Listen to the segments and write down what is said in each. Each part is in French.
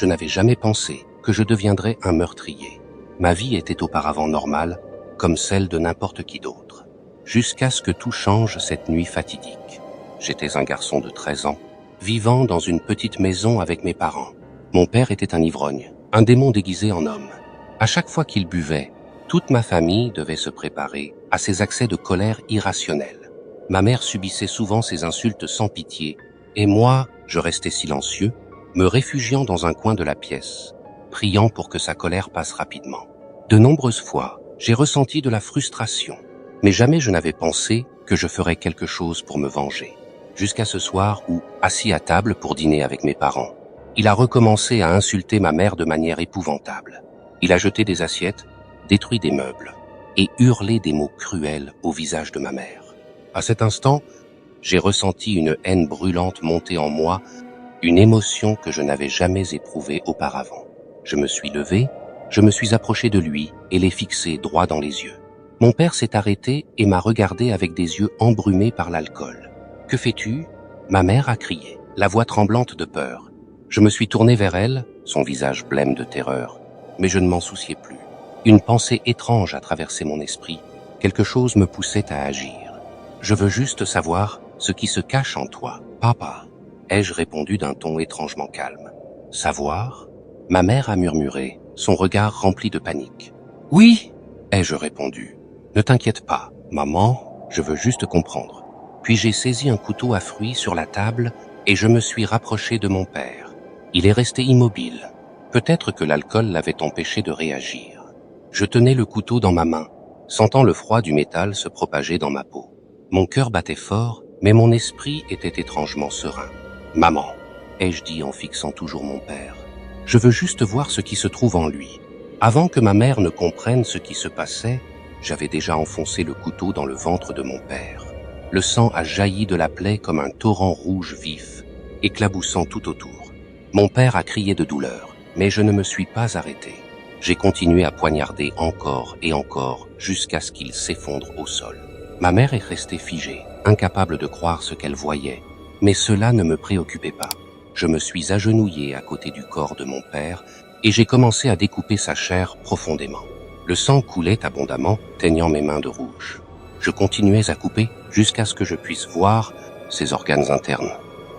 je n'avais jamais pensé que je deviendrais un meurtrier. Ma vie était auparavant normale, comme celle de n'importe qui d'autre. Jusqu'à ce que tout change cette nuit fatidique. J'étais un garçon de 13 ans, vivant dans une petite maison avec mes parents. Mon père était un ivrogne, un démon déguisé en homme. À chaque fois qu'il buvait, toute ma famille devait se préparer à ces accès de colère irrationnels. Ma mère subissait souvent ces insultes sans pitié, et moi, je restais silencieux, me réfugiant dans un coin de la pièce, priant pour que sa colère passe rapidement. De nombreuses fois, j'ai ressenti de la frustration, mais jamais je n'avais pensé que je ferais quelque chose pour me venger. Jusqu'à ce soir où, assis à table pour dîner avec mes parents, il a recommencé à insulter ma mère de manière épouvantable. Il a jeté des assiettes, détruit des meubles et hurlé des mots cruels au visage de ma mère. À cet instant, j'ai ressenti une haine brûlante monter en moi, une émotion que je n'avais jamais éprouvée auparavant. Je me suis levé, je me suis approché de lui et l'ai fixé droit dans les yeux. Mon père s'est arrêté et m'a regardé avec des yeux embrumés par l'alcool. « Que fais-tu » Ma mère a crié, la voix tremblante de peur. Je me suis tourné vers elle, son visage blême de terreur, mais je ne m'en souciais plus. Une pensée étrange a traversé mon esprit. Quelque chose me poussait à agir. « Je veux juste savoir ce qui se cache en toi, papa », ai-je répondu d'un ton étrangement calme. « Savoir » Ma mère a murmuré, son regard rempli de panique. « Oui » ai-je répondu. « Ne t'inquiète pas, maman, je veux juste comprendre. » Puis j'ai saisi un couteau à fruits sur la table et je me suis rapproché de mon père. Il est resté immobile. Peut-être que l'alcool l'avait empêché de réagir. Je tenais le couteau dans ma main, sentant le froid du métal se propager dans ma peau. Mon cœur battait fort, mais mon esprit était étrangement serein. « Maman » ai-je dit en fixant toujours mon père. « Je veux juste voir ce qui se trouve en lui. » Avant que ma mère ne comprenne ce qui se passait, j'avais déjà enfoncé le couteau dans le ventre de mon père. Le sang a jailli de la plaie comme un torrent rouge vif, éclaboussant tout autour. Mon père a crié de douleur, mais je ne me suis pas arrêté. J'ai continué à poignarder encore et encore jusqu'à ce qu'il s'effondre au sol. Ma mère est restée figée, incapable de croire ce qu'elle voyait, mais cela ne me préoccupait pas. Je me suis agenouillé à côté du corps de mon père et j'ai commencé à découper sa chair profondément. Le sang coulait abondamment, teignant mes mains de rouge. Je continuais à couper jusqu'à ce que je puisse voir ses organes internes.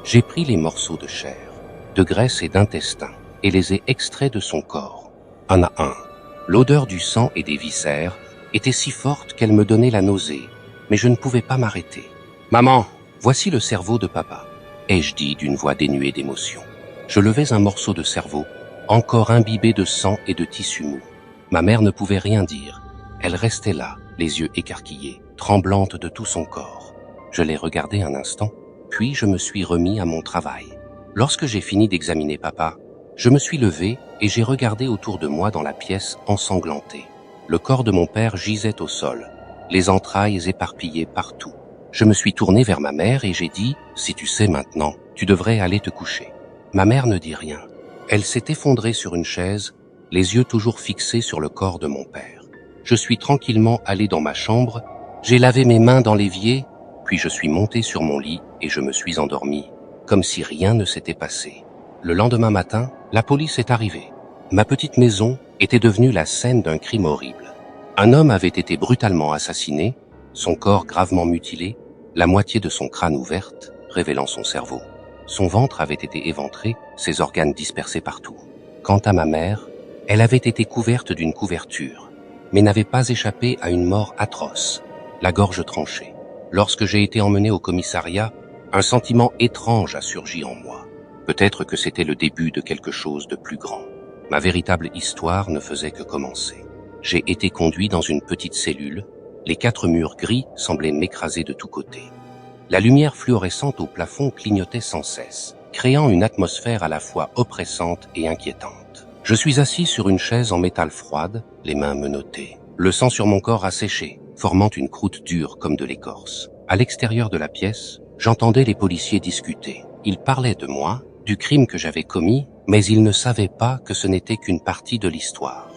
J'ai pris les morceaux de chair, de graisse et d'intestin et les ai extraits de son corps, un à un. L'odeur du sang et des viscères était si forte qu'elle me donnait la nausée, mais je ne pouvais pas m'arrêter. « Maman, voici le cerveau de papa », ai-je dit d'une voix dénuée d'émotion. Je levais un morceau de cerveau, encore imbibé de sang et de tissu mou. Ma mère ne pouvait rien dire. Elle restait là, les yeux écarquillés, tremblante de tout son corps. Je l'ai regardée un instant, puis je me suis remis à mon travail. Lorsque j'ai fini d'examiner papa, je me suis levé et j'ai regardé autour de moi dans la pièce ensanglantée. Le corps de mon père gisait au sol, les entrailles éparpillées partout. Je me suis tourné vers ma mère et j'ai dit « Si tu sais maintenant, tu devrais aller te coucher ». Ma mère ne dit rien. Elle s'est effondrée sur une chaise, les yeux toujours fixés sur le corps de mon père. Je suis tranquillement allé dans ma chambre, j'ai lavé mes mains dans l'évier, puis je suis monté sur mon lit et je me suis endormi, comme si rien ne s'était passé. Le lendemain matin, la police est arrivée. Ma petite maison était devenue la scène d'un crime horrible. Un homme avait été brutalement assassiné, son corps gravement mutilé, la moitié de son crâne ouverte, révélant son cerveau. Son ventre avait été éventré, ses organes dispersés partout. Quant à ma mère, elle avait été couverte d'une couverture, mais n'avait pas échappé à une mort atroce, la gorge tranchée. Lorsque j'ai été emmené au commissariat, un sentiment étrange a surgi en moi. Peut-être que c'était le début de quelque chose de plus grand. Ma véritable histoire ne faisait que commencer. J'ai été conduit dans une petite cellule. Les 4 murs gris semblaient m'écraser de tous côtés. La lumière fluorescente au plafond clignotait sans cesse, créant une atmosphère à la fois oppressante et inquiétante. Je suis assis sur une chaise en métal froide, les mains menottées. Le sang sur mon corps a séché, formant une croûte dure comme de l'écorce. À l'extérieur de la pièce, j'entendais les policiers discuter. Ils parlaient de moi, du crime que j'avais commis, mais ils ne savaient pas que ce n'était qu'une partie de l'histoire.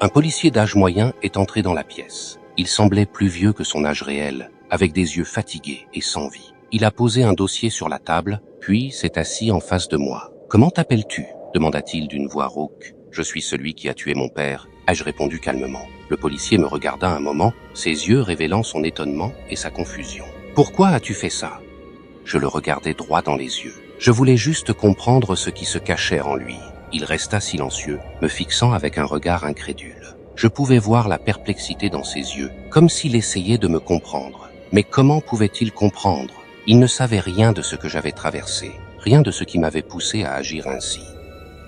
Un policier d'âge moyen est entré dans la pièce. Il semblait plus vieux que son âge réel, avec des yeux fatigués et sans vie. Il a posé un dossier sur la table, puis s'est assis en face de moi. « Comment t'appelles-tu » demanda-t-il d'une voix rauque. « Je suis celui qui a tué mon père », ai-je répondu calmement. Le policier me regarda un moment, ses yeux révélant son étonnement et sa confusion. « Pourquoi as-tu fait ça ?» Je le regardai droit dans les yeux. Je voulais juste comprendre ce qui se cachait en lui. Il resta silencieux, me fixant avec un regard incrédule. Je pouvais voir la perplexité dans ses yeux, comme s'il essayait de me comprendre. Mais comment pouvait-il comprendre? Il ne savait rien de ce que j'avais traversé, rien de ce qui m'avait poussé à agir ainsi.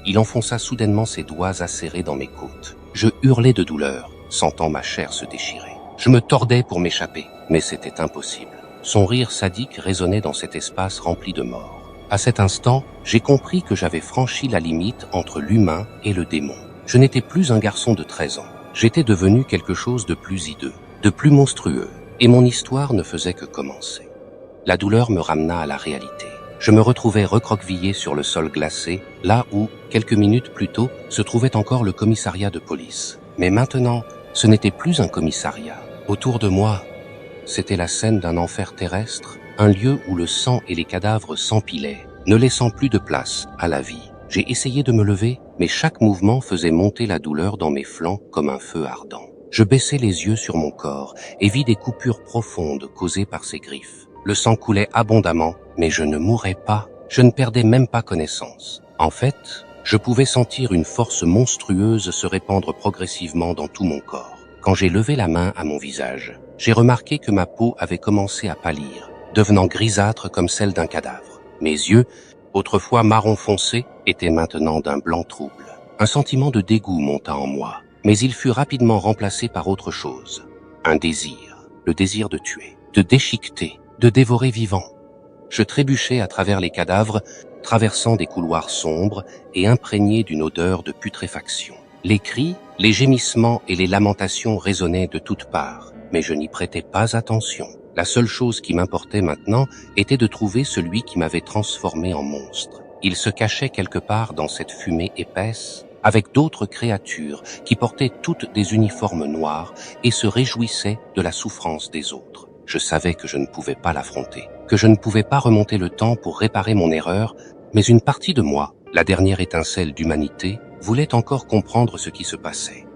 Il enfonça soudainement ses doigts acérés dans mes côtes. Je hurlai de douleur, sentant ma chair se déchirer. Je me tordais pour m'échapper, mais c'était impossible. Son rire sadique résonnait dans cet espace rempli de mort. À cet instant, j'ai compris que j'avais franchi la limite entre l'humain et le démon. Je n'étais plus un garçon de 13 ans. J'étais devenu quelque chose de plus hideux, de plus monstrueux, et mon histoire ne faisait que commencer. La douleur me ramena à la réalité. Je me retrouvais recroquevillé sur le sol glacé, là où, quelques minutes plus tôt, se trouvait encore le commissariat de police. Mais maintenant, ce n'était plus un commissariat. Autour de moi, c'était la scène d'un enfer terrestre, un lieu où le sang et les cadavres s'empilaient, ne laissant plus de place à la vie. J'ai essayé de me lever, mais chaque mouvement faisait monter la douleur dans mes flancs comme un feu ardent. Je baissai les yeux sur mon corps et vis des coupures profondes causées par ces griffes. Le sang coulait abondamment, mais je ne mourais pas, je ne perdais même pas connaissance. En fait, je pouvais sentir une force monstrueuse se répandre progressivement dans tout mon corps. Quand j'ai levé la main à mon visage, j'ai remarqué que ma peau avait commencé à pâlir, devenant grisâtre comme celle d'un cadavre. Mes yeux, autrefois marron foncé, étaient maintenant d'un blanc trouble. Un sentiment de dégoût monta en moi, mais il fut rapidement remplacé par autre chose. Un désir, le désir de tuer, de déchiqueter, de dévorer vivant. Je trébuchais à travers les cadavres, traversant des couloirs sombres et imprégnés d'une odeur de putréfaction. Les cris, les gémissements et les lamentations résonnaient de toutes parts, mais je n'y prêtais pas attention. La seule chose qui m'importait maintenant était de trouver celui qui m'avait transformé en monstre. Il se cachait quelque part dans cette fumée épaisse, avec d'autres créatures qui portaient toutes des uniformes noirs et se réjouissaient de la souffrance des autres. Je savais que je ne pouvais pas l'affronter, que je ne pouvais pas remonter le temps pour réparer mon erreur, mais une partie de moi, la dernière étincelle d'humanité, voulait encore comprendre ce qui se passait.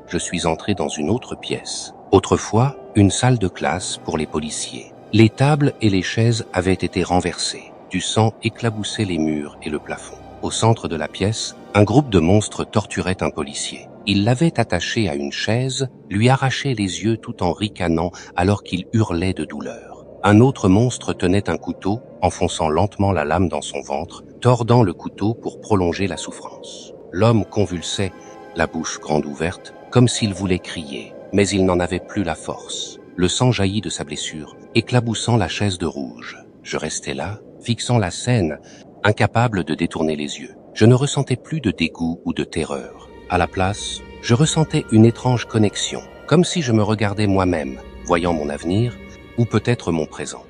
Je suis entré dans une autre pièce. Autrefois, une salle de classe pour les policiers. Les tables et les chaises avaient été renversées. Du sang éclaboussait les murs et le plafond. Au centre de la pièce, un groupe de monstres torturait un policier. Il l'avait attaché à une chaise, lui arrachait les yeux tout en ricanant alors qu'il hurlait de douleur. Un autre monstre tenait un couteau, enfonçant lentement la lame dans son ventre, tordant le couteau pour prolonger la souffrance. L'homme convulsait, la bouche grande ouverte, comme s'il voulait crier, mais il n'en avait plus la force. Le sang jaillit de sa blessure, éclaboussant la chaise de rouge. Je restais là, fixant la scène, incapable de détourner les yeux. Je ne ressentais plus de dégoût ou de terreur. À la place, je ressentais une étrange connexion, comme si je me regardais moi-même, voyant mon avenir, ou peut-être mon présent.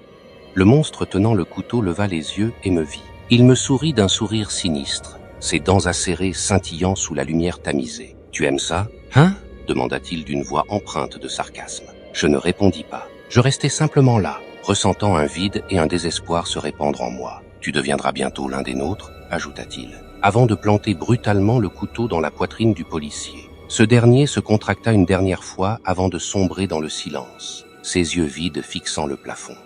Le monstre tenant le couteau leva les yeux et me vit. Il me sourit d'un sourire sinistre, ses dents acérées scintillant sous la lumière tamisée. « Tu aimes ça, hein ?» demanda-t-il d'une voix empreinte de sarcasme. Je ne répondis pas. Je restais simplement là, ressentant un vide et un désespoir se répandre en moi. « Tu deviendras bientôt l'un des nôtres », ajouta-t-il, avant de planter brutalement le couteau dans la poitrine du policier. Ce dernier se contracta une dernière fois avant de sombrer dans le silence, ses yeux vides fixant le plafond.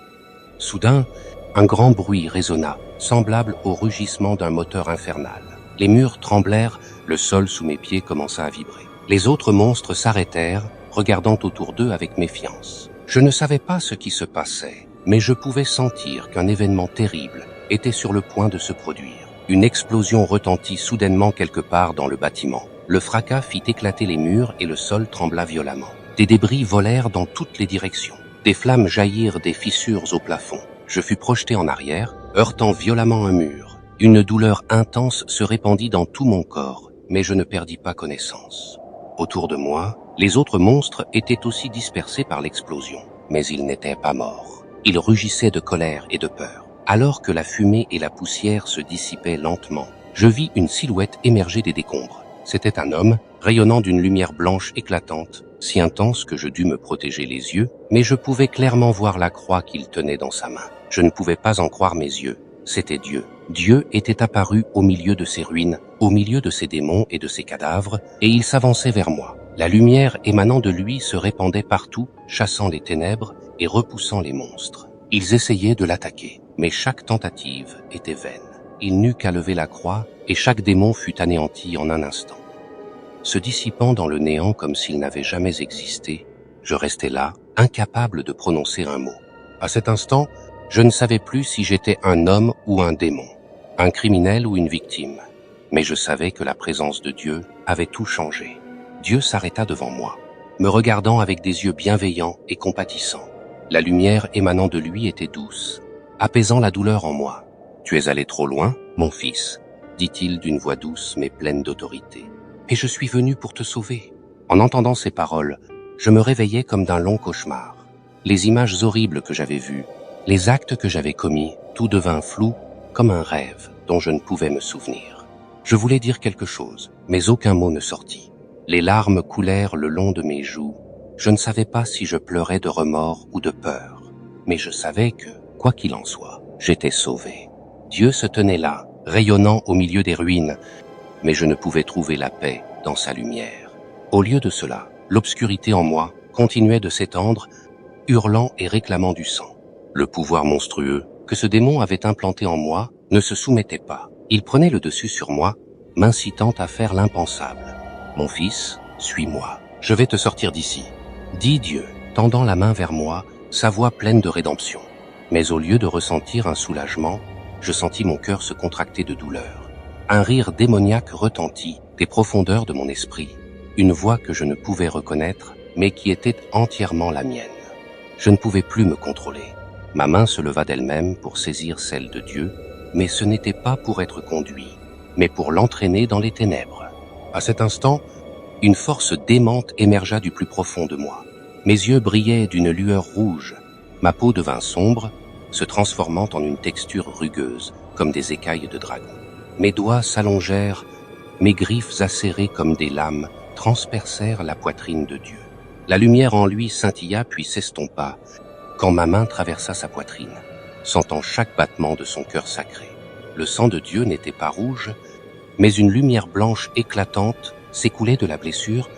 Soudain, un grand bruit résonna, semblable au rugissement d'un moteur infernal. Les murs tremblèrent, le sol sous mes pieds commença à vibrer. Les autres monstres s'arrêtèrent, regardant autour d'eux avec méfiance. Je ne savais pas ce qui se passait, mais je pouvais sentir qu'un événement terrible était sur le point de se produire. Une explosion retentit soudainement quelque part dans le bâtiment. Le fracas fit éclater les murs et le sol trembla violemment. Des débris volèrent dans toutes les directions. Des flammes jaillirent des fissures au plafond. Je fus projeté en arrière, heurtant violemment un mur. Une douleur intense se répandit dans tout mon corps, mais je ne perdis pas connaissance. Autour de moi, les autres monstres étaient aussi dispersés par l'explosion, mais ils n'étaient pas morts. Ils rugissaient de colère et de peur. Alors que la fumée et la poussière se dissipaient lentement, je vis une silhouette émerger des décombres. C'était un homme, rayonnant d'une lumière blanche éclatante, si intense que je dus me protéger les yeux, mais je pouvais clairement voir la croix qu'il tenait dans sa main. Je ne pouvais pas en croire mes yeux. C'était Dieu. Dieu était apparu au milieu de ces ruines, au milieu de ces démons et de ces cadavres, et il s'avançait vers moi. La lumière émanant de lui se répandait partout, chassant les ténèbres et repoussant les monstres. Ils essayaient de l'attaquer, mais chaque tentative était vaine. Il n'eut qu'à lever la croix, et chaque démon fut anéanti en un instant. Se dissipant dans le néant comme s'il n'avait jamais existé, je restais là, incapable de prononcer un mot. À cet instant, je ne savais plus si j'étais un homme ou un démon, un criminel ou une victime. Mais je savais que la présence de Dieu avait tout changé. Dieu s'arrêta devant moi, me regardant avec des yeux bienveillants et compatissants. La lumière émanant de lui était douce, apaisant la douleur en moi. « Tu es allé trop loin, mon fils », dit-il d'une voix douce mais pleine d'autorité. « Et je suis venu pour te sauver. » En entendant ces paroles, je me réveillais comme d'un long cauchemar. Les images horribles que j'avais vues, les actes que j'avais commis, tout devint flou comme un rêve dont je ne pouvais me souvenir. Je voulais dire quelque chose, mais aucun mot ne sortit. Les larmes coulèrent le long de mes joues. Je ne savais pas si je pleurais de remords ou de peur, mais je savais que, quoi qu'il en soit, j'étais sauvé. Dieu se tenait là, rayonnant au milieu des ruines, mais je ne pouvais trouver la paix dans sa lumière. Au lieu de cela, l'obscurité en moi continuait de s'étendre, hurlant et réclamant du sang. Le pouvoir monstrueux que ce démon avait implanté en moi ne se soumettait pas. Il prenait le dessus sur moi, m'incitant à faire l'impensable. « Mon fils, suis-moi. Je vais te sortir d'ici. » dit Dieu, tendant la main vers moi, sa voix pleine de rédemption. Mais au lieu de ressentir un soulagement, je sentis mon cœur se contracter de douleur. Un rire démoniaque retentit des profondeurs de mon esprit, une voix que je ne pouvais reconnaître, mais qui était entièrement la mienne. Je ne pouvais plus me contrôler. Ma main se leva d'elle-même pour saisir celle de Dieu, mais ce n'était pas pour être conduit, mais pour l'entraîner dans les ténèbres. À cet instant, une force démente émergea du plus profond de moi. Mes yeux brillaient d'une lueur rouge, ma peau devint sombre, se transformant en une texture rugueuse, comme des écailles de dragon. Mes doigts s'allongèrent, mes griffes acérées comme des lames transpercèrent la poitrine de Dieu. La lumière en lui scintilla puis s'estompa, quand ma main traversa sa poitrine, sentant chaque battement de son cœur sacré. Le sang de Dieu n'était pas rouge, mais une lumière blanche éclatante s'écoulait de la blessure,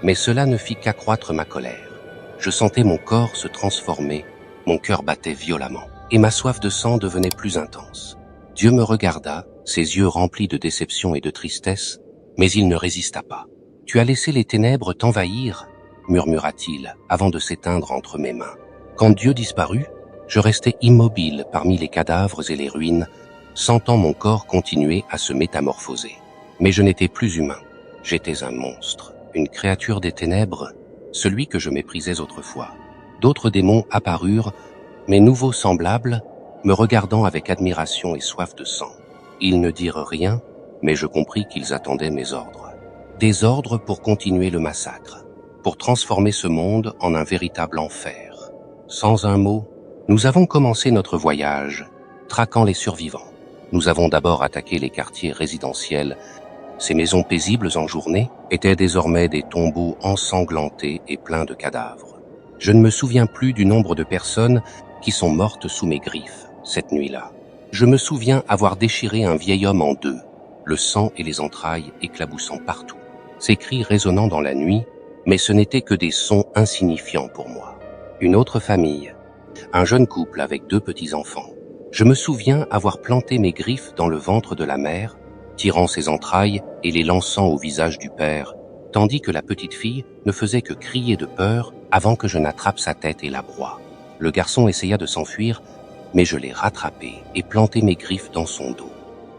mais cela ne fit qu'accroître ma colère. Je sentais mon corps se transformer, mon cœur battait violemment, et ma soif de sang devenait plus intense. Dieu me regarda, ses yeux remplis de déception et de tristesse, mais il ne résista pas. « Tu as laissé les ténèbres t'envahir » murmura-t-il, avant de s'éteindre entre mes mains. Quand Dieu disparut, je restai immobile parmi les cadavres et les ruines, sentant mon corps continuer à se métamorphoser. Mais je n'étais plus humain. J'étais un monstre, une créature des ténèbres, celui que je méprisais autrefois. D'autres démons apparurent, mes nouveaux semblables, me regardant avec admiration et soif de sang. Ils ne dirent rien, mais je compris qu'ils attendaient mes ordres. Des ordres pour continuer le massacre, pour transformer ce monde en un véritable enfer. Sans un mot, nous avons commencé notre voyage, traquant les survivants. Nous avons d'abord attaqué les quartiers résidentiels. Ces maisons paisibles en journée étaient désormais des tombeaux ensanglantés et pleins de cadavres. Je ne me souviens plus du nombre de personnes qui sont mortes sous mes griffes cette nuit-là. Je me souviens avoir déchiré un vieil homme en deux, le sang et les entrailles éclaboussant partout. Ces cris résonnant dans la nuit, mais ce n'étaient que des sons insignifiants pour moi. Une autre famille, un jeune couple avec 2 petits-enfants. Je me souviens avoir planté mes griffes dans le ventre de la mère, tirant ses entrailles et les lançant au visage du père, tandis que la petite fille ne faisait que crier de peur avant que je n'attrape sa tête et la broie. Le garçon essaya de s'enfuir, mais je l'ai rattrapé et planté mes griffes dans son dos,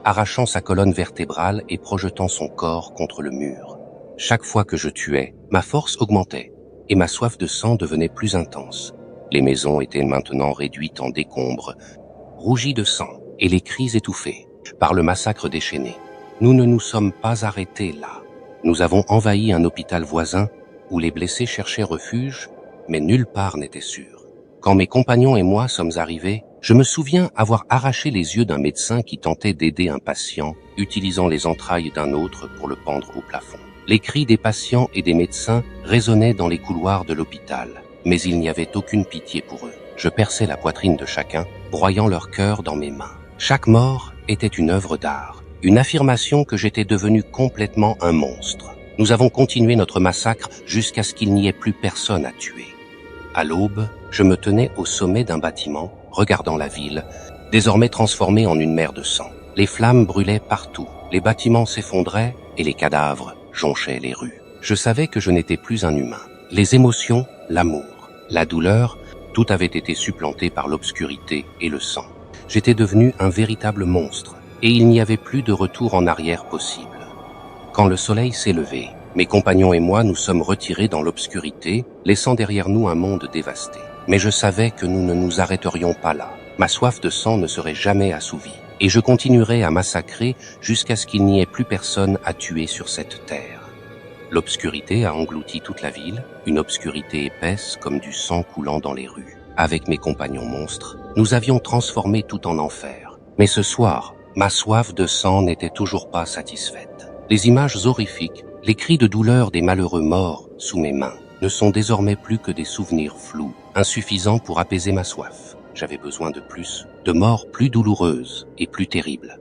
arrachant sa colonne vertébrale et projetant son corps contre le mur. Chaque fois que je tuais, ma force augmentait et ma soif de sang devenait plus intense. Les maisons étaient maintenant réduites en décombres, rougies de sang et les cris étouffés par le massacre déchaîné. Nous ne nous sommes pas arrêtés là. Nous avons envahi un hôpital voisin où les blessés cherchaient refuge, mais nulle part n'était sûr. Quand mes compagnons et moi sommes arrivés, je me souviens avoir arraché les yeux d'un médecin qui tentait d'aider un patient, utilisant les entrailles d'un autre pour le pendre au plafond. Les cris des patients et des médecins résonnaient dans les couloirs de l'hôpital, mais il n'y avait aucune pitié pour eux. Je perçais la poitrine de chacun, broyant leur cœur dans mes mains. Chaque mort était une œuvre d'art, une affirmation que j'étais devenu complètement un monstre. Nous avons continué notre massacre jusqu'à ce qu'il n'y ait plus personne à tuer. À l'aube, je me tenais au sommet d'un bâtiment, regardant la ville, désormais transformée en une mer de sang. Les flammes brûlaient partout, les bâtiments s'effondraient et les cadavres jonchaient les rues. Je savais que je n'étais plus un humain. Les émotions, l'amour, la douleur, tout avait été supplanté par l'obscurité et le sang. J'étais devenu un véritable monstre, et il n'y avait plus de retour en arrière possible. Quand le soleil s'est levé, mes compagnons et moi nous sommes retirés dans l'obscurité, laissant derrière nous un monde dévasté. Mais je savais que nous ne nous arrêterions pas là. Ma soif de sang ne serait jamais assouvie, et je continuerai à massacrer jusqu'à ce qu'il n'y ait plus personne à tuer sur cette terre. L'obscurité a englouti toute la ville, une obscurité épaisse comme du sang coulant dans les rues. Avec mes compagnons monstres, nous avions transformé tout en enfer. Mais ce soir, ma soif de sang n'était toujours pas satisfaite. Les images horrifiques, les cris de douleur des malheureux morts sous mes mains, ne sont désormais plus que des souvenirs flous, insuffisants pour apaiser ma soif. J'avais besoin de plus, de morts plus douloureuses et plus terribles.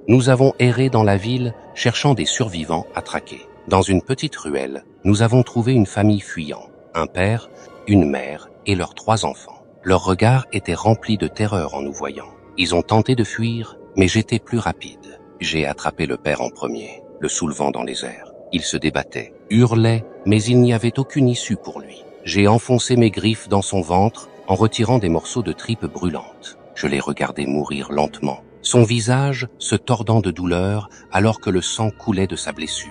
Nous avons erré dans la ville, cherchant des survivants à traquer. Dans une petite ruelle, nous avons trouvé une famille fuyant, un père, une mère et leurs 3 enfants. Leurs regards étaient remplis de terreur en nous voyant. Ils ont tenté de fuir, mais j'étais plus rapide. J'ai attrapé le père en premier, le soulevant dans les airs. Il se débattait, hurlait, mais il n'y avait aucune issue pour lui. J'ai enfoncé mes griffes dans son ventre en retirant des morceaux de tripes brûlantes. Je l'ai regardé mourir lentement, son visage se tordant de douleur alors que le sang coulait de sa blessure.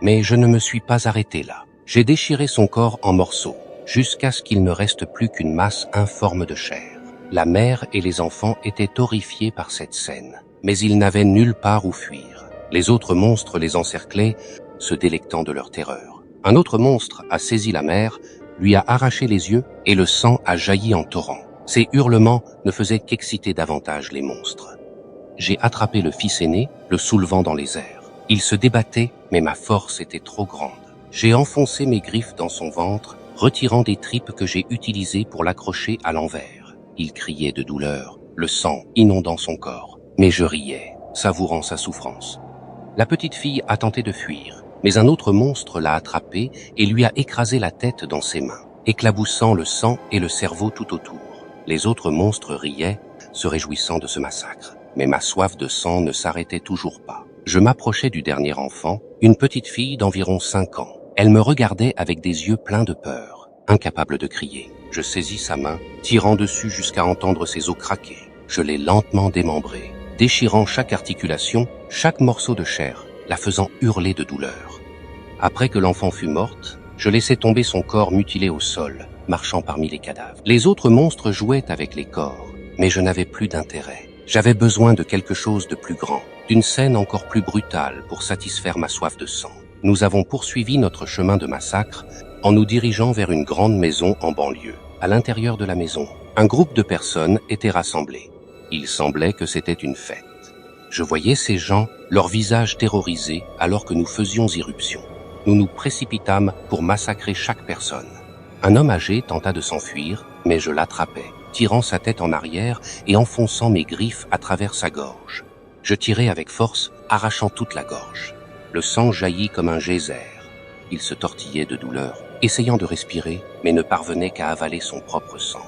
Mais je ne me suis pas arrêté là. J'ai déchiré son corps en morceaux, jusqu'à ce qu'il ne reste plus qu'une masse informe de chair. La mère et les enfants étaient horrifiés par cette scène, mais ils n'avaient nulle part où fuir. Les autres monstres les encerclaient, se délectant de leur terreur. Un autre monstre a saisi la mère, lui a arraché les yeux et le sang a jailli en torrent. Ces hurlements ne faisaient qu'exciter davantage les monstres. J'ai attrapé le fils aîné, le soulevant dans les airs. Il se débattait, mais ma force était trop grande. J'ai enfoncé mes griffes dans son ventre, retirant des tripes que j'ai utilisées pour l'accrocher à l'envers. Il criait de douleur, le sang inondant son corps. Mais je riais, savourant sa souffrance. La petite fille a tenté de fuir, mais un autre monstre l'a attrapée et lui a écrasé la tête dans ses mains, éclaboussant le sang et le cerveau tout autour. Les autres monstres riaient, se réjouissant de ce massacre. Mais ma soif de sang ne s'arrêtait toujours pas. Je m'approchais du dernier enfant, une petite fille d'environ 5 ans. Elle me regardait avec des yeux pleins de peur, incapable de crier. Je saisis sa main, tirant dessus jusqu'à entendre ses os craquer. Je l'ai lentement démembrée, déchirant chaque articulation, chaque morceau de chair, la faisant hurler de douleur. Après que l'enfant fut morte, je laissai tomber son corps mutilé au sol, marchant parmi les cadavres. Les autres monstres jouaient avec les corps, mais je n'avais plus d'intérêt. J'avais besoin de quelque chose de plus grand, d'une scène encore plus brutale pour satisfaire ma soif de sang. Nous avons poursuivi notre chemin de massacre en nous dirigeant vers une grande maison en banlieue. À l'intérieur de la maison, un groupe de personnes était rassemblé. Il semblait que c'était une fête. Je voyais ces gens, leurs visages terrorisés alors que nous faisions irruption. Nous nous précipitâmes pour massacrer chaque personne. Un homme âgé tenta de s'enfuir, mais je l'attrapais, tirant sa tête en arrière et enfonçant mes griffes à travers sa gorge. Je tirai avec force, arrachant toute la gorge. Le sang jaillit comme un geyser. Il se tortillait de douleur, essayant de respirer, mais ne parvenait qu'à avaler son propre sang.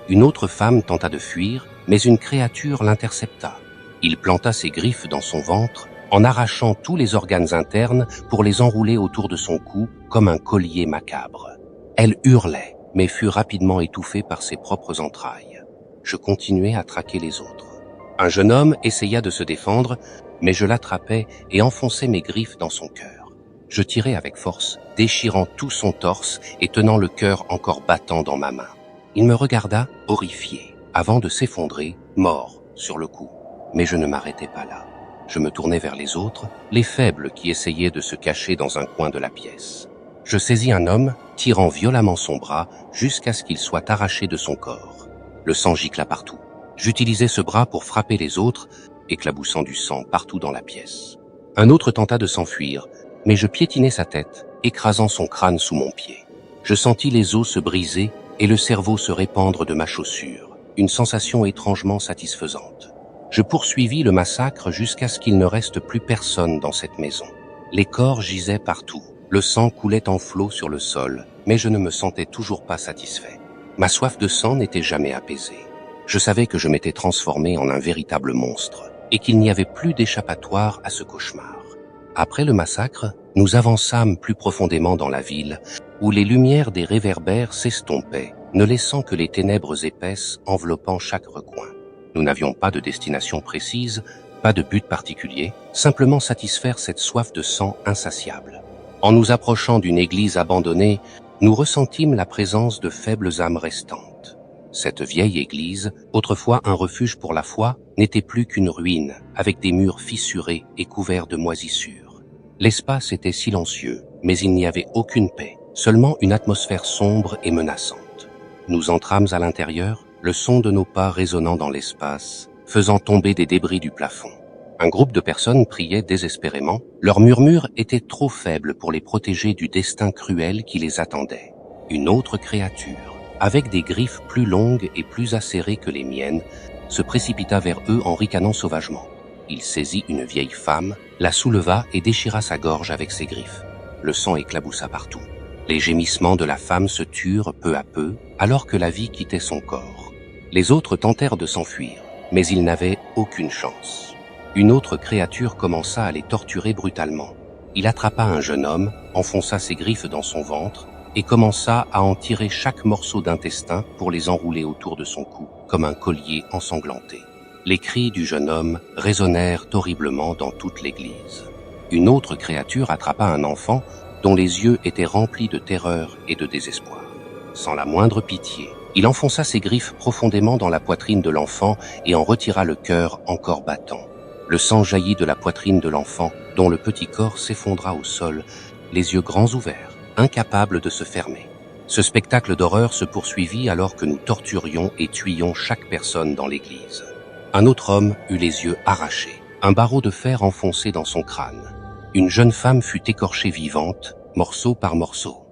Une autre femme tenta de fuir, mais une créature l'intercepta. Il planta ses griffes dans son ventre, en arrachant tous les organes internes pour les enrouler autour de son cou comme un collier macabre. Elle hurlait, mais fut rapidement étouffée par ses propres entrailles. Je continuai à traquer les autres. Un jeune homme essaya de se défendre, mais je l'attrapais et enfonçais mes griffes dans son cœur. Je tirai avec force, déchirant tout son torse et tenant le cœur encore battant dans ma main. Il me regarda, horrifié, avant de s'effondrer, mort, sur le coup. Mais je ne m'arrêtais pas là. Je me tournai vers les autres, les faibles qui essayaient de se cacher dans un coin de la pièce. Je saisis un homme, tirant violemment son bras jusqu'à ce qu'il soit arraché de son corps. Le sang gicla partout. J'utilisais ce bras pour frapper les autres, éclaboussant du sang partout dans la pièce. Un autre tenta de s'enfuir, mais je piétinai sa tête, écrasant son crâne sous mon pied. Je sentis les os se briser et le cerveau se répandre de ma chaussure, une sensation étrangement satisfaisante. Je poursuivis le massacre jusqu'à ce qu'il ne reste plus personne dans cette maison. Les corps gisaient partout. Le sang coulait en flots sur le sol, mais je ne me sentais toujours pas satisfait. Ma soif de sang n'était jamais apaisée. Je savais que je m'étais transformé en un véritable monstre et qu'il n'y avait plus d'échappatoire à ce cauchemar. Après le massacre, nous avançâmes plus profondément dans la ville, où les lumières des réverbères s'estompaient, ne laissant que les ténèbres épaisses enveloppant chaque recoin. Nous n'avions pas de destination précise, pas de but particulier, simplement satisfaire cette soif de sang insatiable. En nous approchant d'une église abandonnée, nous ressentîmes la présence de faibles âmes restantes. Cette vieille église, autrefois un refuge pour la foi, n'était plus qu'une ruine, avec des murs fissurés et couverts de moisissures. L'espace était silencieux, mais il n'y avait aucune paix, seulement une atmosphère sombre et menaçante. Nous entrâmes à l'intérieur, le son de nos pas résonnant dans l'espace, faisant tomber des débris du plafond. Un groupe de personnes priait désespérément. Leurs murmures étaient trop faibles pour les protéger du destin cruel qui les attendait. Une autre créature, avec des griffes plus longues et plus acérées que les miennes, se précipita vers eux en ricanant sauvagement. Il saisit une vieille femme, la souleva et déchira sa gorge avec ses griffes. Le sang éclaboussa partout. Les gémissements de la femme se turent peu à peu, alors que la vie quittait son corps. Les autres tentèrent de s'enfuir, mais ils n'avaient aucune chance. Une autre créature commença à les torturer brutalement. Il attrapa un jeune homme, enfonça ses griffes dans son ventre et commença à en tirer chaque morceau d'intestin pour les enrouler autour de son cou, comme un collier ensanglanté. Les cris du jeune homme résonnèrent horriblement dans toute l'église. Une autre créature attrapa un enfant dont les yeux étaient remplis de terreur et de désespoir. Sans la moindre pitié, il enfonça ses griffes profondément dans la poitrine de l'enfant et en retira le cœur encore battant. Le sang jaillit de la poitrine de l'enfant, dont le petit corps s'effondra au sol, les yeux grands ouverts, incapable de se fermer. Ce spectacle d'horreur se poursuivit alors que nous torturions et tuions chaque personne dans l'église. Un autre homme eut les yeux arrachés, un barreau de fer enfoncé dans son crâne. Une jeune femme fut écorchée vivante, morceau par morceau.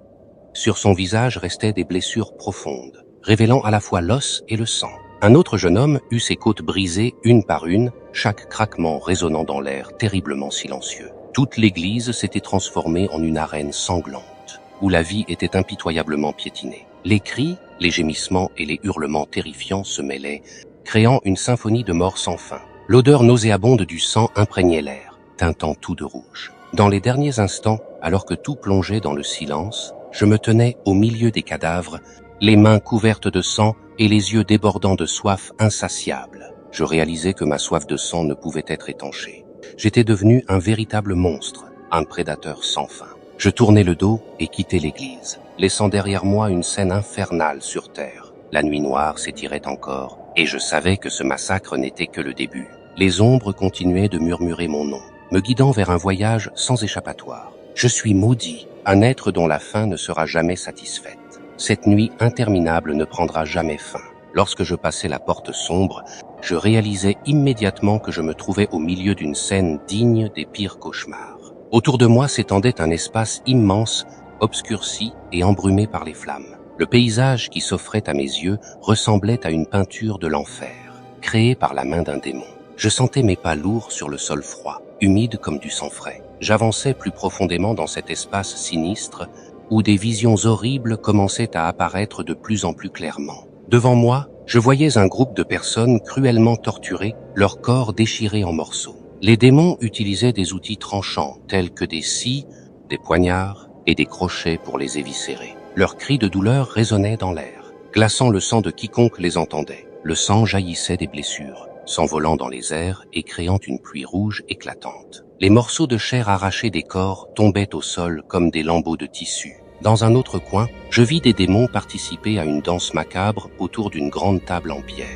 Sur son visage restaient des blessures profondes, révélant à la fois l'os et le sang. Un autre jeune homme eut ses côtes brisées une par une, chaque craquement résonnant dans l'air terriblement silencieux. Toute l'église s'était transformée en une arène sanglante, où la vie était impitoyablement piétinée. Les cris, les gémissements et les hurlements terrifiants se mêlaient, créant une symphonie de mort sans fin. L'odeur nauséabonde du sang imprégnait l'air, teintant tout de rouge. Dans les derniers instants, alors que tout plongeait dans le silence, je me tenais au milieu des cadavres, les mains couvertes de sang et les yeux débordant de soif insatiable. Je réalisais que ma soif de sang ne pouvait être étanchée. J'étais devenu un véritable monstre, un prédateur sans fin. Je tournai le dos et quittai l'église, laissant derrière moi une scène infernale sur terre. La nuit noire s'étirait encore, et je savais que ce massacre n'était que le début. Les ombres continuaient de murmurer mon nom, me guidant vers un voyage sans échappatoire. Je suis maudit, un être dont la fin ne sera jamais satisfaite. Cette nuit interminable ne prendra jamais fin. Lorsque je passai la porte sombre, je réalisai immédiatement que je me trouvais au milieu d'une scène digne des pires cauchemars. Autour de moi s'étendait un espace immense, obscurci et embrumé par les flammes. Le paysage qui s'offrait à mes yeux ressemblait à une peinture de l'enfer, créée par la main d'un démon. Je sentais mes pas lourds sur le sol froid, humide comme du sang frais. J'avançais plus profondément dans cet espace sinistre, où des visions horribles commençaient à apparaître de plus en plus clairement. Devant moi, je voyais un groupe de personnes cruellement torturées, leurs corps déchirés en morceaux. Les démons utilisaient des outils tranchants, tels que des scies, des poignards et des crochets pour les éviscérer. Leurs cris de douleur résonnaient dans l'air, glaçant le sang de quiconque les entendait. Le sang jaillissait des blessures, s'envolant dans les airs et créant une pluie rouge éclatante. Les morceaux de chair arrachés des corps tombaient au sol comme des lambeaux de tissu. Dans un autre coin, je vis des démons participer à une danse macabre autour d'une grande table en pierre.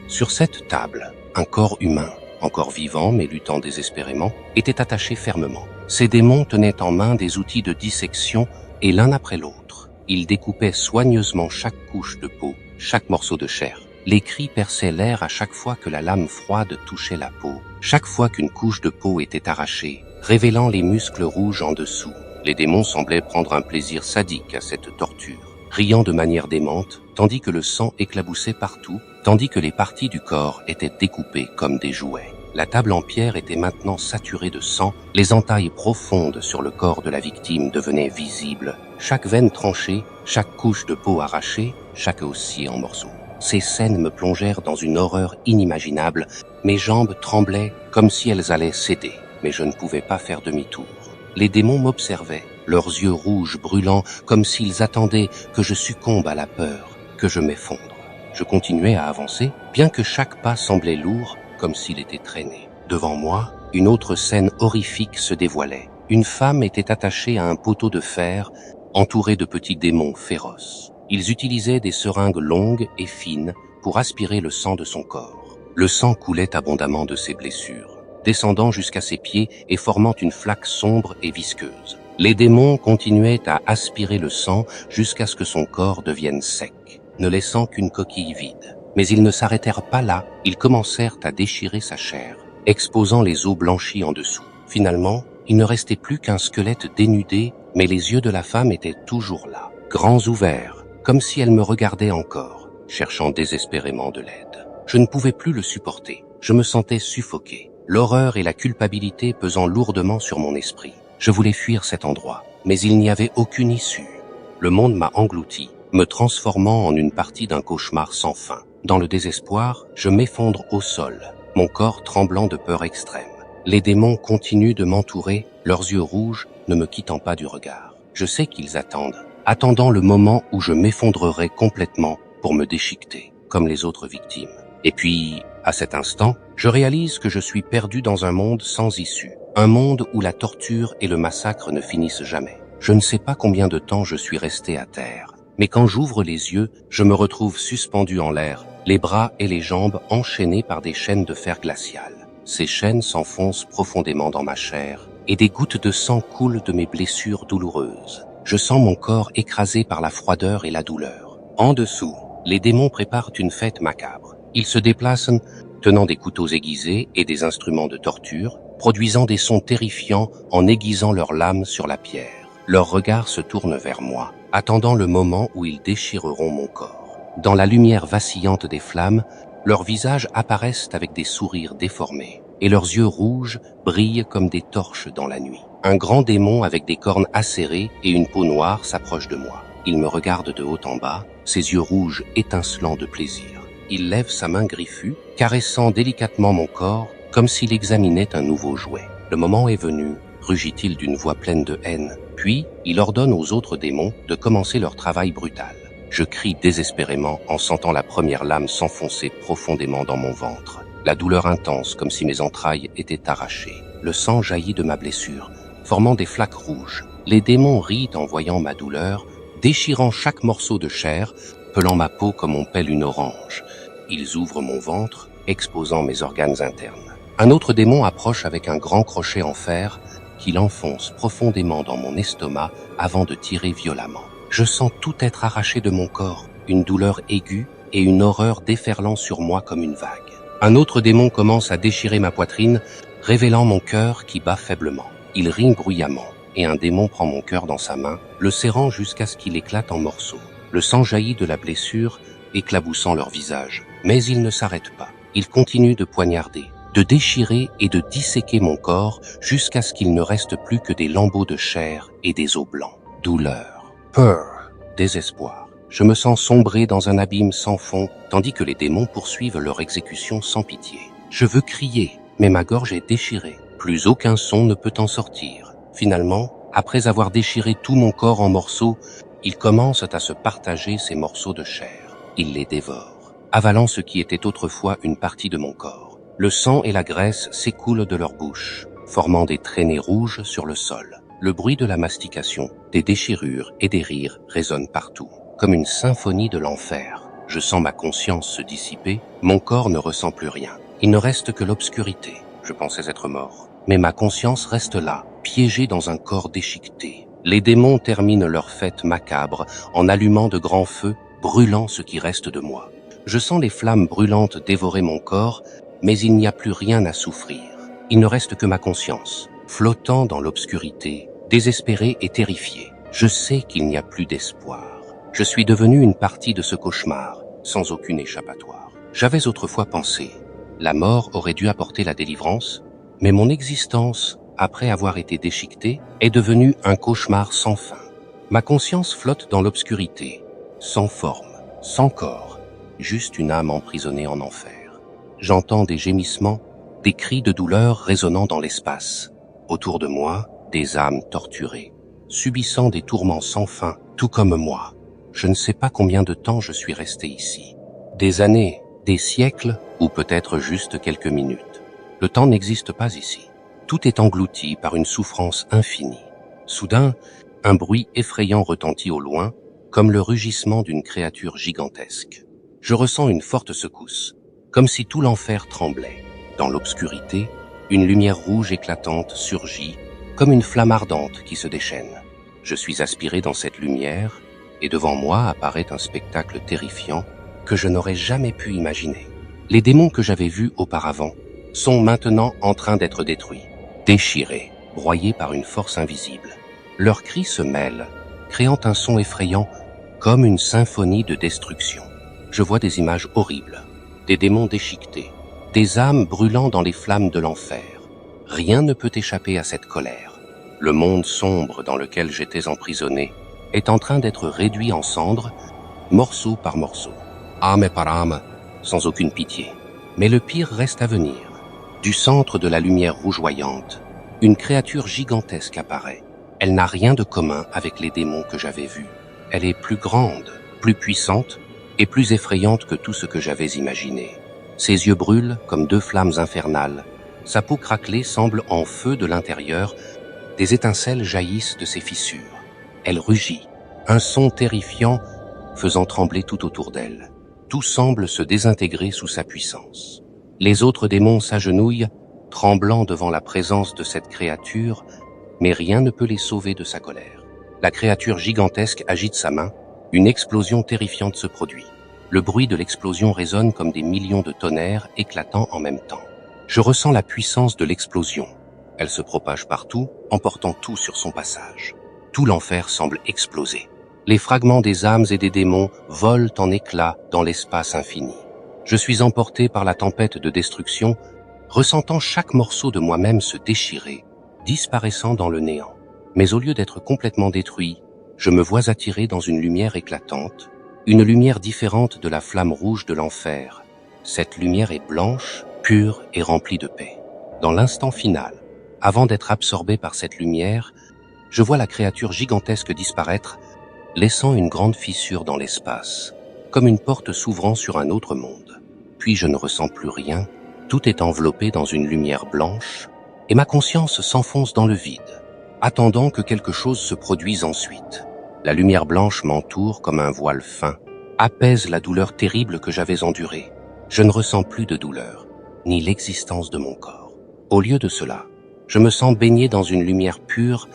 Sur cette table, un corps humain, encore vivant mais luttant désespérément, était attaché fermement. Ces démons tenaient en main des outils de dissection et l'un après l'autre, ils découpaient soigneusement chaque couche de peau, chaque morceau de chair. Les cris perçaient l'air à chaque fois que la lame froide touchait la peau, chaque fois qu'une couche de peau était arrachée, révélant les muscles rouges en dessous. Les démons semblaient prendre un plaisir sadique à cette torture, riant de manière démente, tandis que le sang éclaboussait partout, tandis que les parties du corps étaient découpées comme des jouets. La table en pierre était maintenant saturée de sang, les entailles profondes sur le corps de la victime devenaient visibles, chaque veine tranchée, chaque couche de peau arrachée, chaque os scié en morceaux. Ces scènes me plongèrent dans une horreur inimaginable, mes jambes tremblaient comme si elles allaient céder, mais je ne pouvais pas faire demi-tour. Les démons m'observaient, leurs yeux rouges brûlants, comme s'ils attendaient que je succombe à la peur, que je m'effondre. Je continuais à avancer, bien que chaque pas semblait lourd, comme s'il était traîné. Devant moi, une autre scène horrifique se dévoilait. Une femme était attachée à un poteau de fer, entourée de petits démons féroces. Ils utilisaient des seringues longues et fines pour aspirer le sang de son corps. Le sang coulait abondamment de ses blessures, descendant jusqu'à ses pieds et formant une flaque sombre et visqueuse. Les démons continuaient à aspirer le sang jusqu'à ce que son corps devienne sec, ne laissant qu'une coquille vide. Mais ils ne s'arrêtèrent pas là, ils commencèrent à déchirer sa chair, exposant les os blanchis en dessous. Finalement, il ne restait plus qu'un squelette dénudé, mais les yeux de la femme étaient toujours là, grands ouverts, comme si elle me regardait encore, cherchant désespérément de l'aide. Je ne pouvais plus le supporter, je me sentais suffoqué, l'horreur et la culpabilité pesant lourdement sur mon esprit. Je voulais fuir cet endroit, mais il n'y avait aucune issue. Le monde m'a englouti, me transformant en une partie d'un cauchemar sans fin. Dans le désespoir, je m'effondre au sol, mon corps tremblant de peur extrême. Les démons continuent de m'entourer, leurs yeux rouges ne me quittant pas du regard. Je sais qu'ils attendant le moment où je m'effondrerai complètement pour me déchiqueter, comme les autres victimes. Et puis, à cet instant, je réalise que je suis perdu dans un monde sans issue, un monde où la torture et le massacre ne finissent jamais. Je ne sais pas combien de temps je suis resté à terre, mais quand j'ouvre les yeux, je me retrouve suspendu en l'air, les bras et les jambes enchaînés par des chaînes de fer glacial. Ces chaînes s'enfoncent profondément dans ma chair, et des gouttes de sang coulent de mes blessures douloureuses. Je sens mon corps écrasé par la froideur et la douleur. En dessous, les démons préparent une fête macabre. Ils se déplacent, tenant des couteaux aiguisés et des instruments de torture, produisant des sons terrifiants en aiguisant leurs lames sur la pierre. Leurs regards se tournent vers moi, attendant le moment où ils déchireront mon corps. Dans la lumière vacillante des flammes, leurs visages apparaissent avec des sourires déformés, et leurs yeux rouges brillent comme des torches dans la nuit. Un grand démon avec des cornes acérées et une peau noire s'approche de moi. Il me regarde de haut en bas, ses yeux rouges étincelants de plaisir. Il lève sa main griffue, caressant délicatement mon corps, comme s'il examinait un nouveau jouet. Le moment est venu, rugit-il d'une voix pleine de haine. Puis, il ordonne aux autres démons de commencer leur travail brutal. Je crie désespérément en sentant la première lame s'enfoncer profondément dans mon ventre. La douleur intense, comme si mes entrailles étaient arrachées. Le sang jaillit de ma blessure, formant des flaques rouges. Les démons rient en voyant ma douleur, déchirant chaque morceau de chair, pelant ma peau comme on pèle une orange. Ils ouvrent mon ventre, exposant mes organes internes. Un autre démon approche avec un grand crochet en fer qu'il enfonce profondément dans mon estomac avant de tirer violemment. Je sens tout être arraché de mon corps, une douleur aiguë et une horreur déferlant sur moi comme une vague. Un autre démon commence à déchirer ma poitrine, révélant mon cœur qui bat faiblement. Il rit bruyamment, et un démon prend mon cœur dans sa main, le serrant jusqu'à ce qu'il éclate en morceaux. Le sang jaillit de la blessure, éclaboussant leur visage. Mais il ne s'arrête pas. Il continue de poignarder, de déchirer et de disséquer mon corps jusqu'à ce qu'il ne reste plus que des lambeaux de chair et des os blancs. Douleur, peur, désespoir. Je me sens sombrer dans un abîme sans fond, tandis que les démons poursuivent leur exécution sans pitié. Je veux crier, mais ma gorge est déchirée. Plus aucun son ne peut en sortir. Finalement, après avoir déchiré tout mon corps en morceaux, ils commencent à se partager ces morceaux de chair. Ils les dévorent, avalant ce qui était autrefois une partie de mon corps. Le sang et la graisse s'écoulent de leur bouche, formant des traînées rouges sur le sol. Le bruit de la mastication, des déchirures et des rires résonne partout, comme une symphonie de l'enfer. Je sens ma conscience se dissiper, mon corps ne ressent plus rien. Il ne reste que l'obscurité. Je pensais être mort, mais ma conscience reste là, piégée dans un corps déchiqueté. Les démons terminent leur fête macabre en allumant de grands feux, brûlant ce qui reste de moi. Je sens les flammes brûlantes dévorer mon corps, mais il n'y a plus rien à souffrir. Il ne reste que ma conscience, flottant dans l'obscurité, désespéré et terrifié. Je sais qu'il n'y a plus d'espoir. Je suis devenu une partie de ce cauchemar, sans aucune échappatoire. J'avais autrefois pensé, la mort aurait dû apporter la délivrance, mais mon existence, après avoir été déchiquetée, est devenue un cauchemar sans fin. Ma conscience flotte dans l'obscurité, sans forme, sans corps, juste une âme emprisonnée en enfer. J'entends des gémissements, des cris de douleur résonnant dans l'espace. Autour de moi, des âmes torturées, subissant des tourments sans fin, tout comme moi. Je ne sais pas combien de temps je suis resté ici. Des années, des siècles, ou peut-être juste quelques minutes. Le temps n'existe pas ici. Tout est englouti par une souffrance infinie. Soudain, un bruit effrayant retentit au loin, comme le rugissement d'une créature gigantesque. Je ressens une forte secousse, comme si tout l'enfer tremblait. Dans l'obscurité, une lumière rouge éclatante surgit, comme une flamme ardente qui se déchaîne. Je suis aspiré dans cette lumière, et devant moi apparaît un spectacle terrifiant que je n'aurais jamais pu imaginer. Les démons que j'avais vus auparavant sont maintenant en train d'être détruits, déchirés, broyés par une force invisible. Leurs cris se mêlent, créant un son effrayant comme une symphonie de destruction. Je vois des images horribles, des démons déchiquetés, des âmes brûlant dans les flammes de l'enfer. Rien ne peut échapper à cette colère. Le monde sombre dans lequel j'étais emprisonné est en train d'être réduit en cendres, morceau par morceau, âme par âme, sans aucune pitié. Mais le pire reste à venir. Du centre de la lumière rougeoyante, une créature gigantesque apparaît. Elle n'a rien de commun avec les démons que j'avais vus. Elle est plus grande, plus puissante et plus effrayante que tout ce que j'avais imaginé. Ses yeux brûlent comme deux flammes infernales. Sa peau craquelée semble en feu de l'intérieur. Des étincelles jaillissent de ses fissures. Elle rugit, un son terrifiant faisant trembler tout autour d'elle. Tout semble se désintégrer sous sa puissance. Les autres démons s'agenouillent, tremblant devant la présence de cette créature, mais rien ne peut les sauver de sa colère. La créature gigantesque agite sa main, une explosion terrifiante se produit. Le bruit de l'explosion résonne comme des millions de tonnerres éclatant en même temps. Je ressens la puissance de l'explosion. Elle se propage partout, emportant tout sur son passage. Tout l'enfer semble exploser. Les fragments des âmes et des démons volent en éclats dans l'espace infini. Je suis emporté par la tempête de destruction, ressentant chaque morceau de moi-même se déchirer, disparaissant dans le néant. Mais au lieu d'être complètement détruit, je me vois attiré dans une lumière éclatante, une lumière différente de la flamme rouge de l'enfer. Cette lumière est blanche, pure et remplie de paix. Dans l'instant final, avant d'être absorbé par cette lumière, je vois la créature gigantesque disparaître, laissant une grande fissure dans l'espace, comme une porte s'ouvrant sur un autre monde. Puis je ne ressens plus rien, tout est enveloppé dans une lumière blanche, et ma conscience s'enfonce dans le vide, attendant que quelque chose se produise ensuite. La lumière blanche m'entoure comme un voile fin, apaise la douleur terrible que j'avais endurée. Je ne ressens plus de douleur, ni l'existence de mon corps. Au lieu de cela, je me sens baigné dans une lumière pure,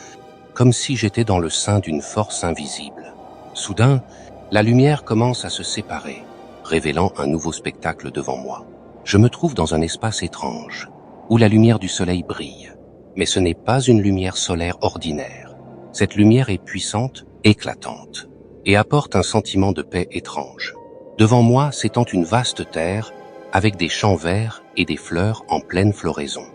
comme si j'étais dans le sein d'une force invisible. Soudain, la lumière commence à se séparer, révélant un nouveau spectacle devant moi. Je me trouve dans un espace étrange, où la lumière du soleil brille. Mais ce n'est pas une lumière solaire ordinaire. Cette lumière est puissante, éclatante, et apporte un sentiment de paix étrange. Devant moi s'étend une vaste terre, avec des champs verts et des fleurs en pleine floraison.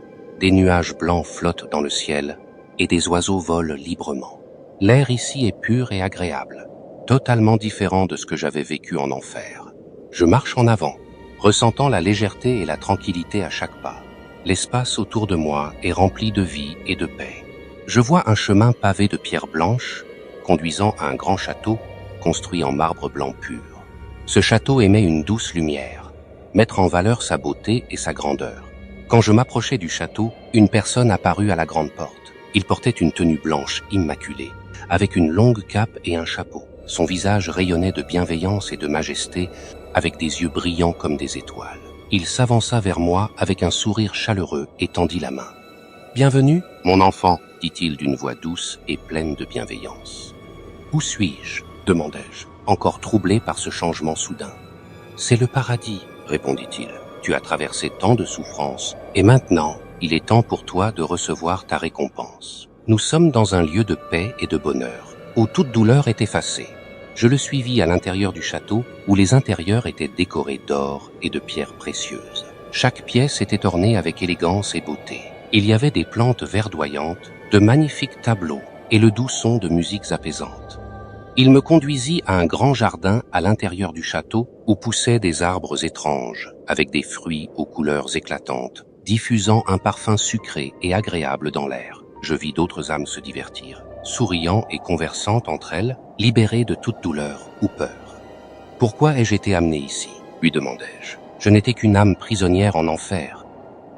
Des nuages blancs flottent dans le ciel, et des oiseaux volent librement. L'air ici est pur et agréable, totalement différent de ce que j'avais vécu en enfer. Je marche en avant, ressentant la légèreté et la tranquillité à chaque pas. L'espace autour de moi est rempli de vie et de paix. Je vois un chemin pavé de pierres blanches, conduisant à un grand château construit en marbre blanc pur. Ce château émet une douce lumière, mettre en valeur sa beauté et sa grandeur. Quand je m'approchais du château, une personne apparut à la grande porte. Il portait une tenue blanche immaculée, avec une longue cape et un chapeau. Son visage rayonnait de bienveillance et de majesté, avec des yeux brillants comme des étoiles. Il s'avança vers moi avec un sourire chaleureux et tendit la main. « Bienvenue, mon enfant », dit-il d'une voix douce et pleine de bienveillance. « Où suis-je » demandai-je, encore troublé par ce changement soudain. « C'est le paradis », répondit-il. « Tu as traversé tant de souffrances, et maintenant, il est temps pour toi de recevoir ta récompense. Nous sommes dans un lieu de paix et de bonheur, où toute douleur est effacée. Je le suivis à l'intérieur du château où les intérieurs étaient décorés d'or et de pierres précieuses. Chaque pièce était ornée avec élégance et beauté. Il y avait des plantes verdoyantes, de magnifiques tableaux et le doux son de musiques apaisantes. Il me conduisit à un grand jardin à l'intérieur du château où poussaient des arbres étranges, avec des fruits aux couleurs éclatantes, diffusant un parfum sucré et agréable dans l'air. Je vis d'autres âmes se divertir, souriant et conversant entre elles, libérées de toute douleur ou peur. « Pourquoi ai-je été amené ici ?» lui demandai-je. « Je n'étais qu'une âme prisonnière en enfer. »«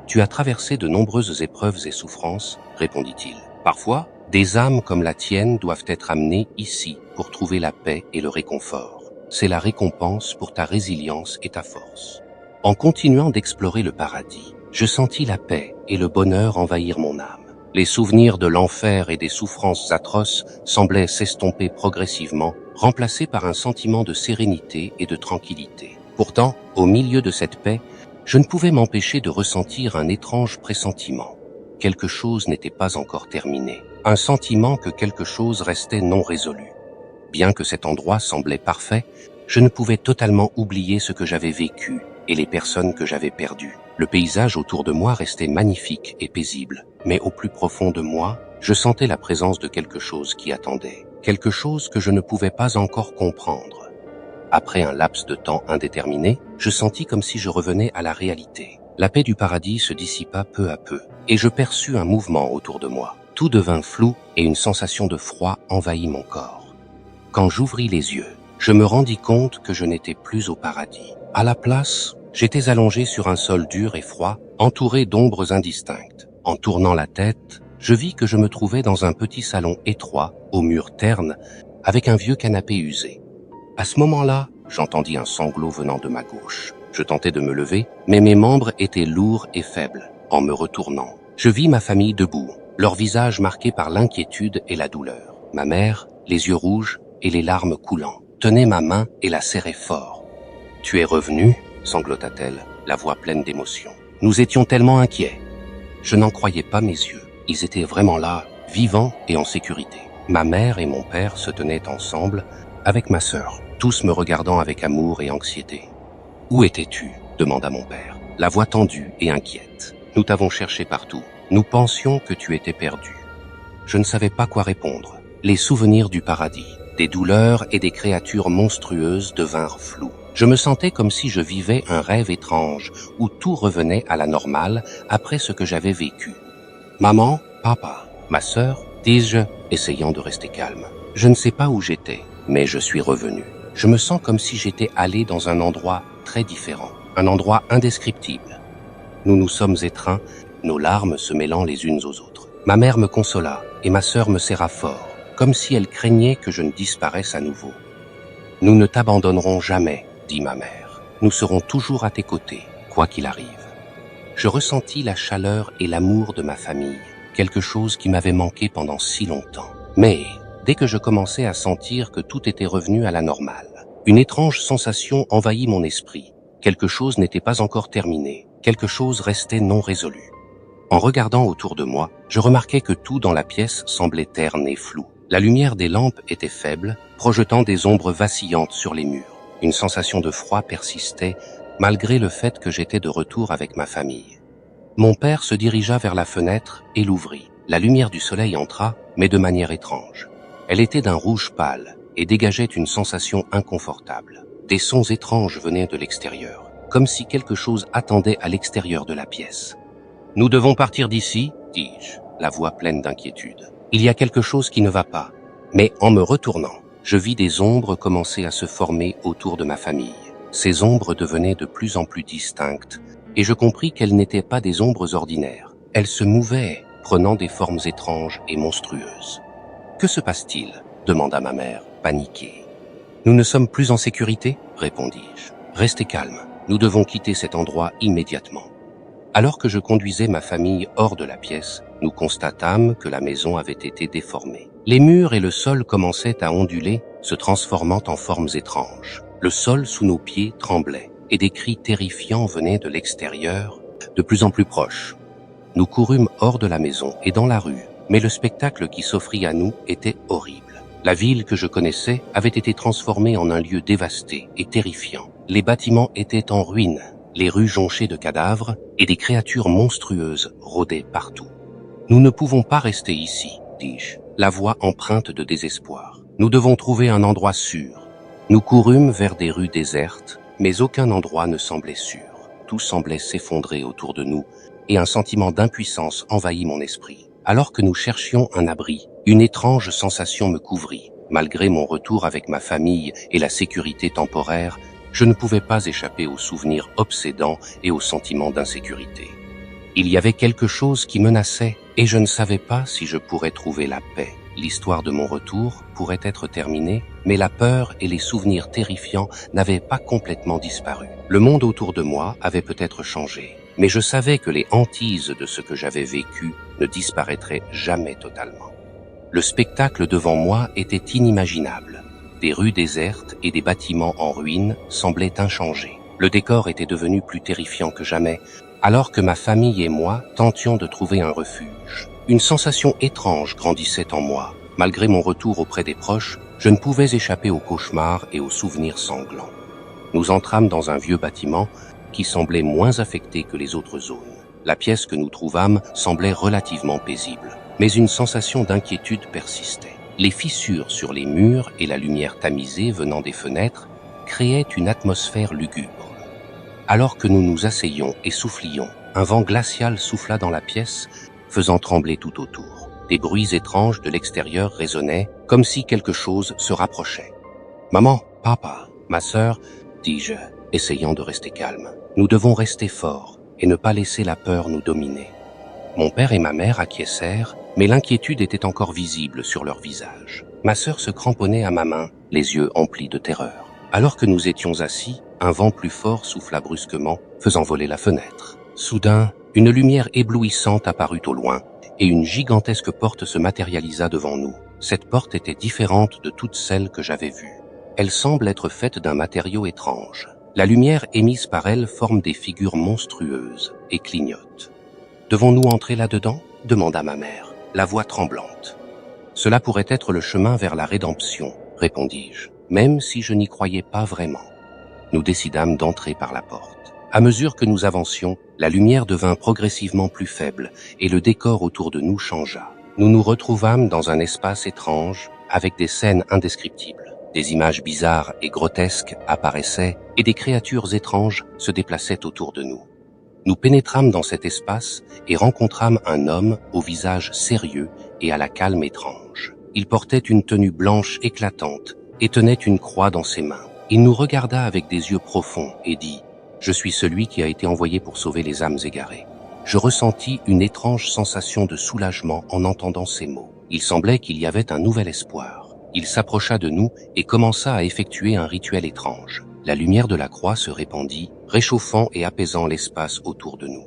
Tu as traversé de nombreuses épreuves et souffrances, » répondit-il. « Parfois, des âmes comme la tienne doivent être amenées ici pour trouver la paix et le réconfort. C'est la récompense pour ta résilience et ta force. » En continuant d'explorer le paradis, je sentis la paix et le bonheur envahir mon âme. Les souvenirs de l'enfer et des souffrances atroces semblaient s'estomper progressivement, remplacés par un sentiment de sérénité et de tranquillité. Pourtant, au milieu de cette paix, je ne pouvais m'empêcher de ressentir un étrange pressentiment. Quelque chose n'était pas encore terminé. Un sentiment que quelque chose restait non résolu. Bien que cet endroit semblait parfait, je ne pouvais totalement oublier ce que j'avais vécu et les personnes que j'avais perdues. Le paysage autour de moi restait magnifique et paisible, mais au plus profond de moi, je sentais la présence de quelque chose qui attendait, quelque chose que je ne pouvais pas encore comprendre. Après un laps de temps indéterminé, je sentis comme si je revenais à la réalité. La paix du paradis se dissipa peu à peu, et je perçus un mouvement autour de moi. Tout devint flou et une sensation de froid envahit mon corps. Quand j'ouvris les yeux, je me rendis compte que je n'étais plus au paradis. À la place, j'étais allongé sur un sol dur et froid, entouré d'ombres indistinctes. En tournant la tête, je vis que je me trouvais dans un petit salon étroit, aux murs ternes, avec un vieux canapé usé. À ce moment-là, j'entendis un sanglot venant de ma gauche. Je tentais de me lever, mais mes membres étaient lourds et faibles. En me retournant, je vis ma famille debout, leur visage marqué par l'inquiétude et la douleur. Ma mère, les yeux rouges et les larmes coulant, tenait ma main et la serrait fort. « Tu es revenu ?» sanglota-t-elle, la voix pleine d'émotion. « Nous étions tellement inquiets. » Je n'en croyais pas mes yeux. Ils étaient vraiment là, vivants et en sécurité. Ma mère et mon père se tenaient ensemble, avec ma sœur, tous me regardant avec amour et anxiété. « Où étais-tu » demanda mon père, la voix tendue et inquiète. « Nous t'avons cherché partout. Nous pensions que tu étais perdu. » Je ne savais pas quoi répondre. Les souvenirs du paradis, des douleurs et des créatures monstrueuses devinrent flous. Je me sentais comme si je vivais un rêve étrange où tout revenait à la normale après ce que j'avais vécu. « Maman, papa, ma sœur ?» dis-je, essayant de rester calme. Je ne sais pas où j'étais, mais je suis revenu. Je me sens comme si j'étais allé dans un endroit très différent, un endroit indescriptible. Nous nous sommes étreints, nos larmes se mêlant les unes aux autres. Ma mère me consola et ma sœur me serra fort, comme si elle craignait que je ne disparaisse à nouveau. « Nous ne t'abandonnerons jamais, » dit ma mère. « Nous serons toujours à tes côtés, quoi qu'il arrive. » Je ressentis la chaleur et l'amour de ma famille, quelque chose qui m'avait manqué pendant si longtemps. Mais, dès que je commençais à sentir que tout était revenu à la normale, une étrange sensation envahit mon esprit. Quelque chose n'était pas encore terminé, quelque chose restait non résolu. En regardant autour de moi, je remarquais que tout dans la pièce semblait terne et flou. La lumière des lampes était faible, projetant des ombres vacillantes sur les murs. Une sensation de froid persistait, malgré le fait que j'étais de retour avec ma famille. Mon père se dirigea vers la fenêtre et l'ouvrit. La lumière du soleil entra, mais de manière étrange. Elle était d'un rouge pâle et dégageait une sensation inconfortable. Des sons étranges venaient de l'extérieur, comme si quelque chose attendait à l'extérieur de la pièce. « Nous devons partir d'ici, » dis-je, la voix pleine d'inquiétude. « Il y a quelque chose qui ne va pas. » Mais en me retournant, je vis des ombres commencer à se former autour de ma famille. Ces ombres devenaient de plus en plus distinctes, et je compris qu'elles n'étaient pas des ombres ordinaires. Elles se mouvaient, prenant des formes étranges et monstrueuses. « Que se passe-t-il » demanda ma mère, paniquée. « Nous ne sommes plus en sécurité » répondis-je. « Restez calme, nous devons quitter cet endroit immédiatement. » Alors que je conduisais ma famille hors de la pièce, nous constatâmes que la maison avait été déformée. Les murs et le sol commençaient à onduler, se transformant en formes étranges. Le sol sous nos pieds tremblait, et des cris terrifiants venaient de l'extérieur, de plus en plus proches. Nous courûmes hors de la maison et dans la rue, mais le spectacle qui s'offrit à nous était horrible. La ville que je connaissais avait été transformée en un lieu dévasté et terrifiant. Les bâtiments étaient en ruine, les rues jonchées de cadavres et des créatures monstrueuses rôdaient partout. « Nous ne pouvons pas rester ici, dis-je, la voix empreinte de désespoir. Nous devons trouver un endroit sûr. » Nous courûmes vers des rues désertes, mais aucun endroit ne semblait sûr. Tout semblait s'effondrer autour de nous et un sentiment d'impuissance envahit mon esprit. Alors que nous cherchions un abri, une étrange sensation me couvrit. Malgré mon retour avec ma famille et la sécurité temporaire, je ne pouvais pas échapper aux souvenirs obsédants et aux sentiments d'insécurité. Il y avait quelque chose qui menaçait et je ne savais pas si je pourrais trouver la paix. L'histoire de mon retour pourrait être terminée, mais la peur et les souvenirs terrifiants n'avaient pas complètement disparu. Le monde autour de moi avait peut-être changé, mais je savais que les hantises de ce que j'avais vécu ne disparaîtraient jamais totalement. Le spectacle devant moi était inimaginable. Des rues désertes et des bâtiments en ruine semblaient inchangés. Le décor était devenu plus terrifiant que jamais, alors que ma famille et moi tentions de trouver un refuge. Une sensation étrange grandissait en moi. Malgré mon retour auprès des proches, je ne pouvais échapper aux cauchemars et aux souvenirs sanglants. Nous entrâmes dans un vieux bâtiment qui semblait moins affecté que les autres zones. La pièce que nous trouvâmes semblait relativement paisible, mais une sensation d'inquiétude persistait. Les fissures sur les murs et la lumière tamisée venant des fenêtres créaient une atmosphère lugubre. Alors que nous nous asseyions et soufflions, un vent glacial souffla dans la pièce, faisant trembler tout autour. Des bruits étranges de l'extérieur résonnaient, comme si quelque chose se rapprochait. « Maman, papa, ma sœur, dis-je, essayant de rester calme. Nous devons rester forts et ne pas laisser la peur nous dominer. » Mon père et ma mère acquiescèrent, mais l'inquiétude était encore visible sur leur visage. Ma sœur se cramponnait à ma main, les yeux emplis de terreur. Alors que nous étions assis, un vent plus fort souffla brusquement, faisant voler la fenêtre. Soudain, une lumière éblouissante apparut au loin, et une gigantesque porte se matérialisa devant nous. Cette porte était différente de toutes celles que j'avais vues. Elle semble être faite d'un matériau étrange. La lumière émise par elle forme des figures monstrueuses et clignote. « Devons-nous entrer là-dedans ?» demanda ma mère, la voix tremblante. « Cela pourrait être le chemin vers la rédemption, » répondis-je, même si je n'y croyais pas vraiment. Nous décidâmes d'entrer par la porte. À mesure que nous avancions, la lumière devint progressivement plus faible et le décor autour de nous changea. Nous nous retrouvâmes dans un espace étrange avec des scènes indescriptibles. Des images bizarres et grotesques apparaissaient et des créatures étranges se déplaçaient autour de nous. Nous pénétrâmes dans cet espace et rencontrâmes un homme au visage sérieux et à la calme étrange. Il portait une tenue blanche éclatante et tenait une croix dans ses mains. Il nous regarda avec des yeux profonds et dit « Je suis celui qui a été envoyé pour sauver les âmes égarées. » Je ressentis une étrange sensation de soulagement en entendant ces mots. Il semblait qu'il y avait un nouvel espoir. Il s'approcha de nous et commença à effectuer un rituel étrange. La lumière de la croix se répandit, réchauffant et apaisant l'espace autour de nous.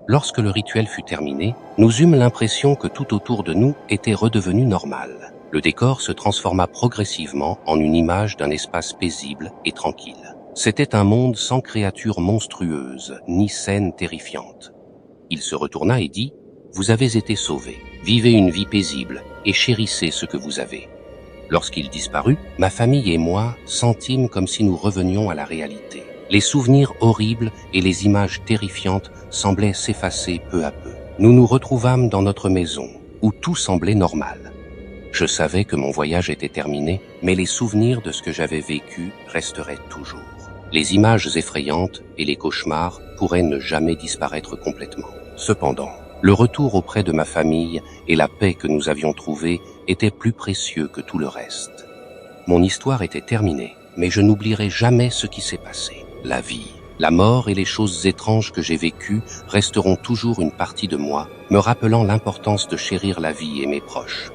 Lorsque le rituel fut terminé, nous eûmes l'impression que tout autour de nous était redevenu normal. Le décor se transforma progressivement en une image d'un espace paisible et tranquille. C'était un monde sans créatures monstrueuses, ni scènes terrifiantes. Il se retourna et dit « Vous avez été sauvés. Vivez une vie paisible et chérissez ce que vous avez. » Lorsqu'il disparut, ma famille et moi sentîmes comme si nous revenions à la réalité. Les souvenirs horribles et les images terrifiantes semblaient s'effacer peu à peu. Nous nous retrouvâmes dans notre maison, où tout semblait normal. Je savais que mon voyage était terminé, mais les souvenirs de ce que j'avais vécu resteraient toujours. Les images effrayantes et les cauchemars pourraient ne jamais disparaître complètement. Cependant, le retour auprès de ma famille et la paix que nous avions trouvée étaient plus précieux que tout le reste. Mon histoire était terminée, mais je n'oublierai jamais ce qui s'est passé. La vie, la mort et les choses étranges que j'ai vécues resteront toujours une partie de moi, me rappelant l'importance de chérir la vie et mes proches.